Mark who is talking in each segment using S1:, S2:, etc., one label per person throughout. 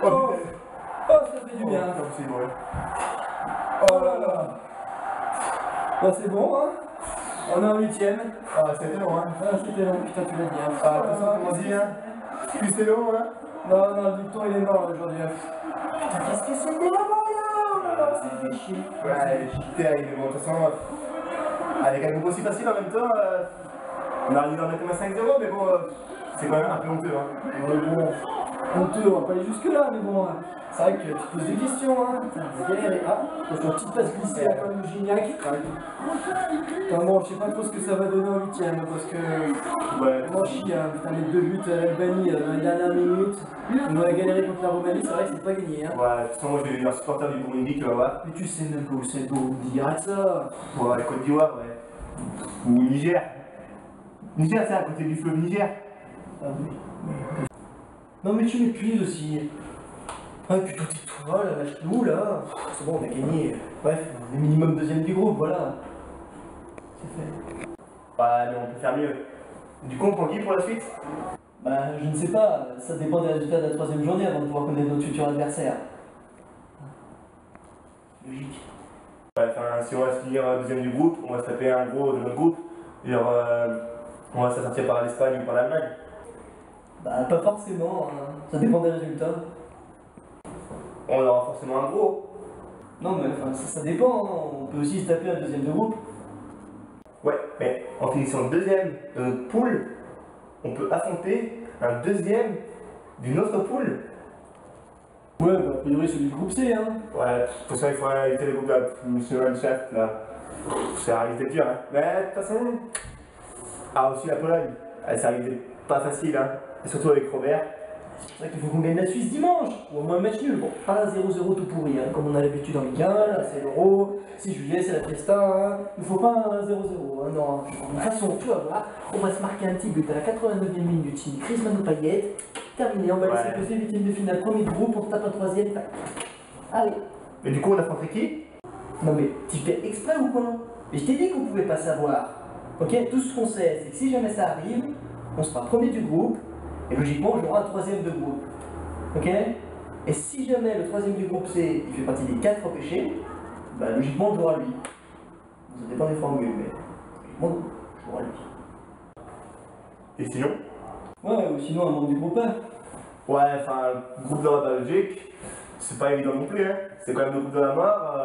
S1: Oh, ça fait du bien.
S2: Oh là là.
S1: Bah c'est bon, hein. On est en 8ème.
S2: Ah, c'était long, hein.
S1: Ah, c'était long, putain, tu l'as dit. Hein.
S2: Ah, de toute façon, comme on dit, hein. Plus c'est long, hein.
S1: Non, non, le dicton il est mort aujourd'hui. Putain, qu'est-ce que c'était là-bas là? Oh là là, on s'est fait chier.
S2: Ouais, terrible, bon, de toute façon, avec un groupe aussi facile en même temps, on arrive à mettre comme un 5-0, mais bon, c'est quand même un peu honteux, hein.
S1: Ouais, bon, honteux, on va pas aller jusque-là, mais bon, c'est vrai que tu te poses des questions, hein. T'as galéré. Ah, t'as une petite passe glissée là, comme le Gignac. Putain, bon, je sais pas trop ce que ça va donner en 8ème, parce que.
S2: Ouais,
S1: Moi, je chie, hein. Putain, les 2 buts à l'Albanie dans les dernières minutes. On a galéré contre la Roumanie, c'est vrai que c'est pas gagné, hein.
S2: ouais, de toute façon, moi je vais devenir supporter du Burundi, tu vas voir.
S1: Mais tu sais même pas où c'est le Burundi, arrête ça.
S2: Ouais, Côte d'Ivoire, ouais. Ou Niger. Niger, c'est à côté du fleuve Niger.
S1: Ah oui. Non mais tu m'épuises aussi. Ah putain tais-toi, la vache nous là. C'est bon, on a gagné. Bref, on est minimum deuxième du groupe, voilà. C'est fait.
S2: Ouais, mais on peut faire mieux. Du coup, on prend qui pour la suite?
S1: Bah je ne sais pas, ça dépend des résultats de la 3ème journée avant de pouvoir connaître notre futur adversaire. Logique.
S2: Ouais, enfin, si on va se finir deuxième du groupe, on va se taper un gros de notre groupe. Genre, on va se sortir par l'Espagne ou par l'Allemagne.
S1: Bah pas forcément, hein. Ça dépend des résultats.
S2: On aura forcément un gros.
S1: Non mais enfin, ça dépend, hein. On peut aussi se taper un deuxième de groupe.
S2: Ouais, mais en finissant deuxième de notre poule, on peut affronter un deuxième d'une autre poule.
S1: Ouais, bah a priori celui du groupe C, hein.
S2: Ouais, pour ça il faut éviter les groupes là, monsieur le chef là. Ça arrive d'être dur, hein. Mais de toute façon. Ah, aussi la Pologne. Ça arrive d'être pas facile, hein. Et surtout avec Robert.
S1: C'est pour ça qu'il faut qu'on gagne la Suisse dimanche, ou au moins un match nul. Bon, pas 0-0 tout pourri, hein, comme on a l'habitude en Ligue 1, là c'est l'Euro, c'est juillet, c'est la Fiesta, hein. Il faut pas un 0-0, hein, non. De toute façon, tu vas voir, on va se marquer un petit but à la 89e minute, signe Griezmann ou Payet, terminé, on va laisser passer 8ème de finale, premier de groupe, on se tape un 3ème, allez.
S2: Mais du coup, on affronterait qui?
S1: Non mais, tu fais exprès ou quoi? Mais je t'ai dit qu'on pouvait pas savoir. Ok, tout ce qu'on sait, c'est que si jamais ça arrive, on sera premier du groupe, et logiquement, on jouera un 3ème de groupe. Ok? Et si jamais le 3ème du groupe C, il fait partie des 4 repêchés, bah logiquement, on jouera lui. Ça dépend des formules, mais logiquement, on jouera lui.
S2: Et sinon?
S1: Ouais, ou sinon un membre du groupe A.
S2: Ouais, enfin, le groupe de la Belgique, c'est pas évident non plus, hein. C'est quand même le groupe de la mort,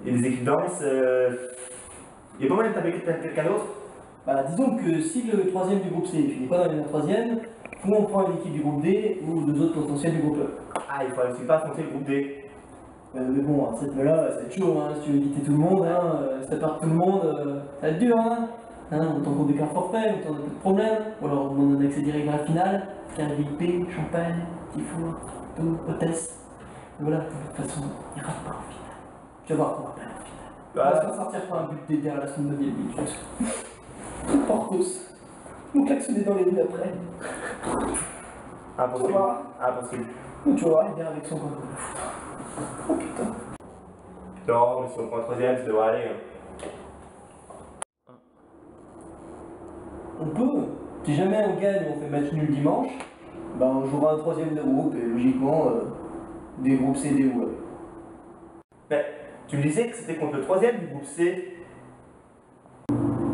S2: il y a des équipes denses, il y a pas moyen de taper quelqu'un d'autre?
S1: Bah disons que si le 3ème du groupe C finit pas dans les 3ème, ou on prend une équipe du groupe D, ou 2 autres potentiels du groupe E.
S2: Ah, il faut aussi pas affronter le groupe D.
S1: Mais bon, à cette là ça va être chaud, hein, si tu veux éviter tout le monde, hein, si t'as peur de tout le monde, ça va être dur, hein. Autant qu'on déclare forfait, autant on a pas de problème, ou alors on demande un accès direct dans la finale, VIP, champagne, petit four, tout, hôtesse. Et voilà, de toute façon, il rentre pas en finale. Tu vas voir qu'on va pas aller en finale. On va s'en sortir par un but d'éder à la 69e minute. Portos. Nous klaxonner dans les rues après.
S2: Impossible.
S1: Ça va.
S2: Impossible.
S1: Tu vas voir Eder avec son ballon de foot. Oh putain.
S2: Non, mais si on prend un 3ème, ça devrait aller. Hein.
S1: On peut. Si jamais on gagne et on fait match nul dimanche, bah on jouera un 3ème de groupe et logiquement des groupes C, D ou E.
S2: Mais tu me disais que c'était contre le 3ème du groupe C.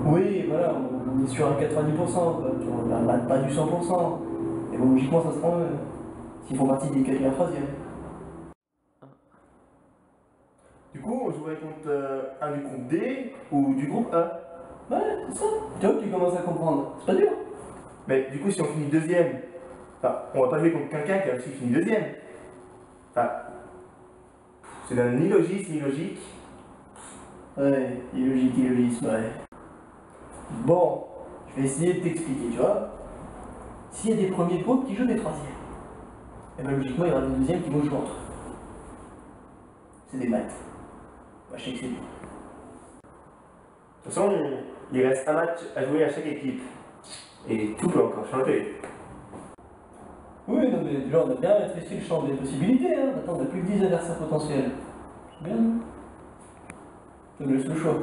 S1: Oui, voilà, on est sur un 90%, quoi. On n'a pas du 100%. Et bon, logiquement, ça sera eux. S'ils font partie des 4 et 3ème.
S2: Du coup, on jouerait contre un du groupe D ou du groupe A.
S1: Ouais, c'est ça. Tu vois, tu commences à comprendre. C'est pas dur.
S2: Mais du coup, si on finit deuxième, enfin, on va pas jouer contre quelqu'un qui a aussi fini deuxième. Enfin, c'est ni logique ni logique.
S1: Ouais, illogisme, ouais. Bon, je vais essayer de t'expliquer, tu vois. S'il y a des premiers de groupe qui jouent des 3ème, et bien logiquement, il y aura des 2ème qui vont jouer entre eux. C'est des maths. Bah, je sais que c'est dur.
S2: De toute façon, il reste un match à jouer à chaque équipe. Et tout peut encore changer.
S1: Oui, non, mais déjà, on a bien rétréci le champ des possibilités, hein. Maintenant, on n'a plus que 10 adversaires potentiels. C'est bien. Ça me laisse le choix.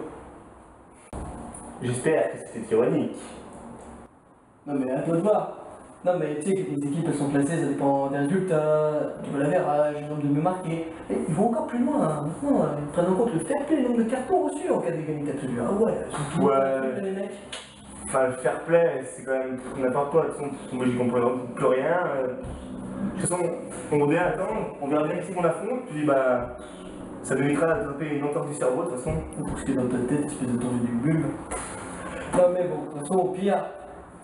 S2: J'espère que c'était ironique.
S1: Non mais à toi de voir. Non mais tu sais que les équipes elles sont classées, ça dépend des résultats, du l'average, du nombre de buts marqués. Et ils vont encore plus loin. Hein. Maintenant, ils prennent en compte le fair play, le nombre de cartons reçus en cas d'égalité absolue. Ah ouais, ils sont tous
S2: Ouais.
S1: les mecs.
S2: Enfin, le fair play, c'est quand même n'importe quoi. De toute façon, moi j'y comprends plus rien. De toute façon, on verra bien qui qu'on affronte, puis bah, ça nous évitera de développer une entorse du cerveau de toute façon.
S1: Pour ce qui est dans ta tête, espèce de tendu du bulbe. Non mais bon, de toute façon, au pire,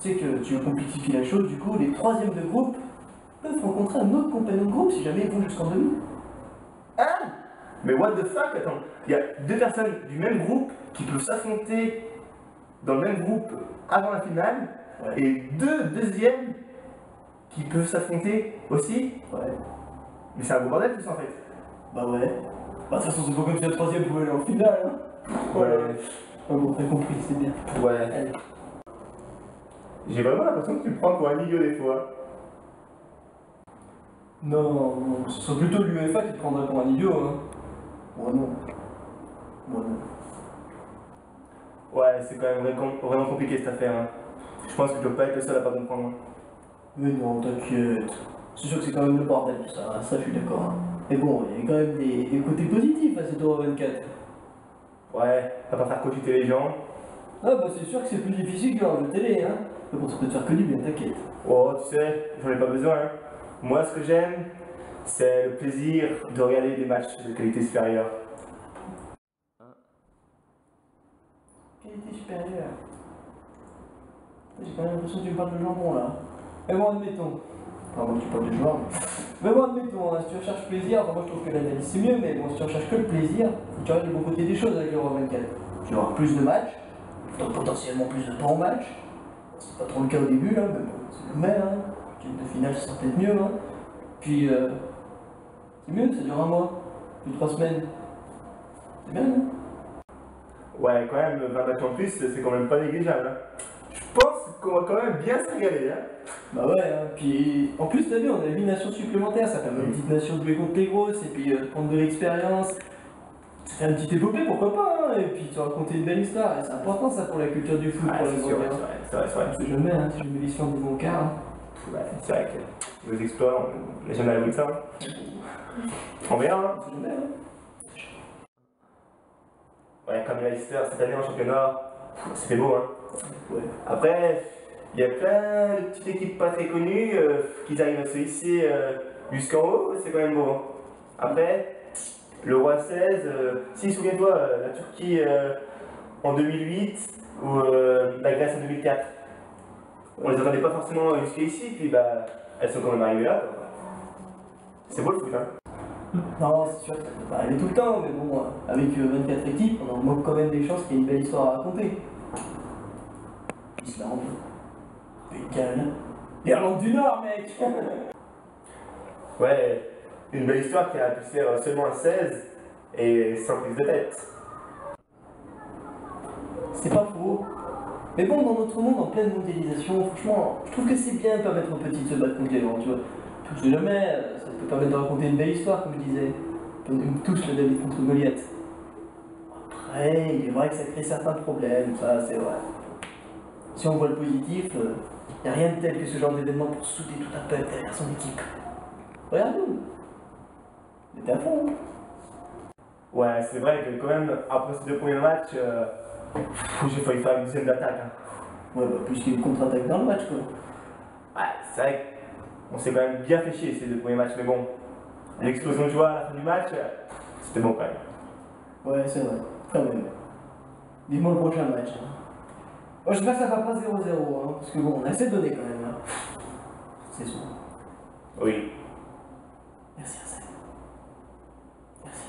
S1: tu sais que tu complexifies la chose, du coup, les troisièmes de groupe peuvent rencontrer un autre compagnon de groupe si jamais ils vont jusqu'en demi.
S2: Ah! Mais what the fuck, attends, il y a deux personnes du même groupe qui peuvent s'affronter dans le même groupe avant la finale,
S1: Ouais.
S2: et deux deuxièmes qui peuvent s'affronter aussi.
S1: Ouais.
S2: Mais c'est un gros bordel tout ça en fait.
S1: Bah ouais. Bah de toute façon, c'est pas comme si la troisième pouvait aller en finale. Hein. Ah bon, t'as compris, c'est bien.
S2: Ouais.
S1: Allez.
S2: J'ai vraiment l'impression que tu me prends pour un idiot des fois.
S1: Non, ce serait plutôt l'UEFA qui te prendrait pour un idiot. Hein. Moi non. Moi non.
S2: Ouais, c'est quand même vraiment compliqué cette affaire. Hein. Je pense que je dois pas être le seul à pas comprendre.
S1: Mais non, t'inquiète. C'est sûr que c'est quand même le bordel tout ça, hein. Ça je suis d'accord. Hein. Mais bon, il y a quand même des côtés positifs à cet Euro 24.
S2: Ouais, à pas faire cogiter les gens.
S1: Ah bah c'est sûr que c'est plus difficile que dans la télé, hein. Mais bon, ça peut te faire que du bien, t'inquiète.
S2: Oh, tu sais, j'en ai pas besoin. Hein. Moi, ce que j'aime, c'est le plaisir de regarder des matchs de qualité supérieure.
S1: Qualité supérieure. J'ai quand même l'impression que tu me parles de jambon là. Mais bon, admettons. Enfin, moi tu parles de jambon. Mais bon, admettons, hein, si tu recherches plaisir, enfin, moi je trouve que l'analyse c'est mieux, mais bon, si tu recherches que le plaisir, faut que tu regardes le bon côté des choses avec l'Euro 24. Tu vas avoir plus de matchs, donc potentiellement plus de temps au match. C'est pas trop le cas au début là, mais bon, c'est le mais, hein. L'équipe de finale, ça sera peut-être mieux, hein. Puis, c'est mieux, ça dure un mois, plus 3 semaines. C'est bien, non?
S2: Ouais, quand même, 20 matchs en plus, c'est quand même pas négligeable. Hein. Je pense qu'on va quand même bien se régaler. Hein.
S1: Bah ouais, hein. Puis en plus t'as vu, on a 8 nations supplémentaires, ça permet aux petites nations de jouer contre les grosses, et puis de prendre de l'expérience. Ça fait un petit épopée, pourquoi pas, hein. Et puis tu raconter une belle histoire, et c'est important ça pour la culture du foot,
S2: Ouais,
S1: pour
S2: c'est
S1: les
S2: sûr,
S1: Européens.
S2: c'est vrai.
S1: On sait jamais, hein, si jamais l'histoire de mon quart. Hein.
S2: Ouais, c'est vrai que nos exploits, on n'a jamais à de ça. Hein. On verra. Hein.
S1: On sait jamais, hein.
S2: Ouais, comme Leicester cette année en championnat, c'était beau. Hein.
S1: Ouais.
S2: Après, il y a plein de petites équipes pas très connues qui arrivent à se hisser jusqu'en haut, c'est quand même beau. Hein. Après, le roi 16, si souviens-toi, la Turquie en 2008 ou la Grèce en 2004, on les attendait pas forcément jusqu'ici, puis bah, elles sont quand même arrivées là. Quoi. C'est beau le foot, hein.
S1: Non, c'est sûr que ça peut pas arriver tout le temps, mais bon, avec 24 équipes, on en manque quand même des chances qu'il y ait une belle histoire à raconter. Islande, Pays de Galles, l'Irlande du Nord, mec.
S2: Ouais, une belle histoire qui a pu se faire seulement à 16 et sans prise de tête.
S1: C'est pas faux. Mais bon, dans notre monde en pleine mondialisation, franchement, je trouve que c'est bien de permettre aux petits de se battre contre les grands, tu vois. Tu sais jamais, ça peut permettre de raconter une belle histoire, comme je disais. Comme tous le David contre Goliath. Après, il est vrai que ça crée certains problèmes, ça c'est vrai. Si on voit le positif, il n'y a rien de tel que ce genre d'événement pour souder tout un peuple derrière son équipe. Regarde-nous. On était à fond. Hein.
S2: Ouais, c'est vrai que quand même, après ces deux premiers matchs, j'ai failli faire une dizaine d'attaques. Hein.
S1: Ouais, bah plus qu'il y a une contre-attaque dans le match, quoi.
S2: Ouais, c'est vrai qu'on s'est quand même bien fait chier ces deux premiers matchs, mais bon, l'explosion de joie à la fin du match, c'était bon quand même.
S1: Ouais, c'est vrai, quand même. Dis-moi le prochain match. Hein. Moi, j'espère que ça va pas 0-0, hein, parce que bon, on a assez donné quand même. Hein. C'est sûr.
S2: Oui.
S1: Merci, Arsène. Merci.